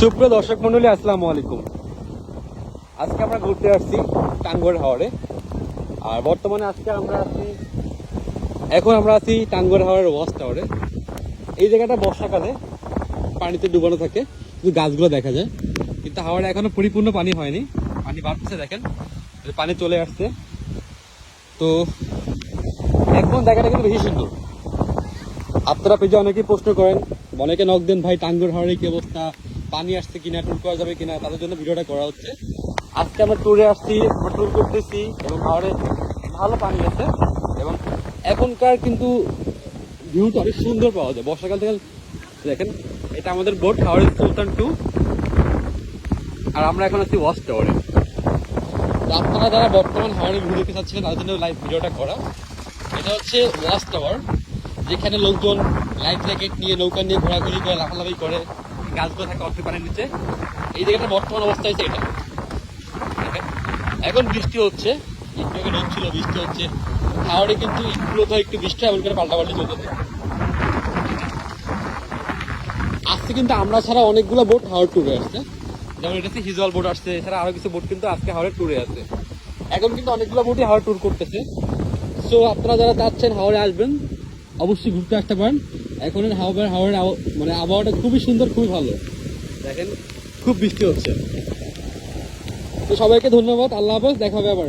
সুপ্রিয় দর্শক মন্ডলী, আসসালামু আলাইকুম। আজকে আমরা ঘুরতে আসছি টাঙ্গুয়ার হাওরে। আর বর্তমানে এখন আমরা আছি টাঙ্গুয়ার হাওরের ওয়াচ টাওয়ারে। এই জায়গাটা বর্ষাকালে পানিতে ডুবানো থাকে, শুধু গাছগুলো দেখা যায়, কিন্তু হাওরে এখনো পরিপূর্ণ পানি হয়নি। পানি বাড়ছে, দেখেন পানি চলে আসছে। তো এখন জায়গাটা কিন্তু বেশি সুন্দর। আপনারা পেজে অনেকেই প্রশ্ন করেন, অনেকে নক দেন, ভাই টাঙ্গুয়ার হাওরের কি অবস্থা, পানি আসছে কিনা, ট্যুর করা যাবে কিনা, তাদের জন্য ভিডিওটা করা হচ্ছে। আজকে আমরা ট্যুরে আসছি, আমরা ট্যুর করতেছি এবং হাওরে ভালো পানি আছে এবং এখনকার কিন্তু ভিউটা অনেক সুন্দর পাওয়া যায় বর্ষাকাল থেকে। দেখেন, এটা আমাদের বোট হাওরের সুলতান 2, আর আমরা এখন আছি ওয়াচ টাওয়ারে। তো আপনারা যারা বর্তমান হাওরের ভিউ দেখতে চাচ্ছিলেন তাদের জন্য লাইভ ভিডিওটা করা। এটা হচ্ছে ওয়াচ টাওয়ার, যেখানে লোকজন লাইফ জ্যাকেট নিয়ে নৌকা নিয়ে ঘোরাঘুরি করে, লাফালাফি করে, গাছগুলো থাকে অর্থ পানির নিচে। এই জায়গাটা বর্তমান অবস্থা হচ্ছে এটা। এখন বৃষ্টি হচ্ছে, একটু আগে রোদ ছিল, বৃষ্টি হচ্ছে। হাওড়ে কিন্তু একটু একটু বৃষ্টি এমন করে পাল্টাপাল্টি চলতেছে। আজকে কিন্তু আমরা ছাড়া অনেকগুলো বোট হাওড় ট্যুরে আসছে, যেমন এটা হচ্ছে হিজওয়াল বোট আসছে, এছাড়া আরো কিছু বোট কিন্তু আজকে হাওড়ের ট্যুরে আছে। এখন কিন্তু অনেকগুলো বোটই হাওড় ট্যুর করতেছে। সো আপনারা যারা চাচ্ছেন হাওড়ে আসবেন, অবশ্যই ঘুরতে আসতে পারেন। এখন হাওড়ের মানে আবহাওয়াটা খুবই সুন্দর, খুবই ভালো। দেখেন, খুব বৃষ্টি হচ্ছে। তো সবাইকে ধন্যবাদ, আল্লাহ হাফেজ, দেখা হবে আবার।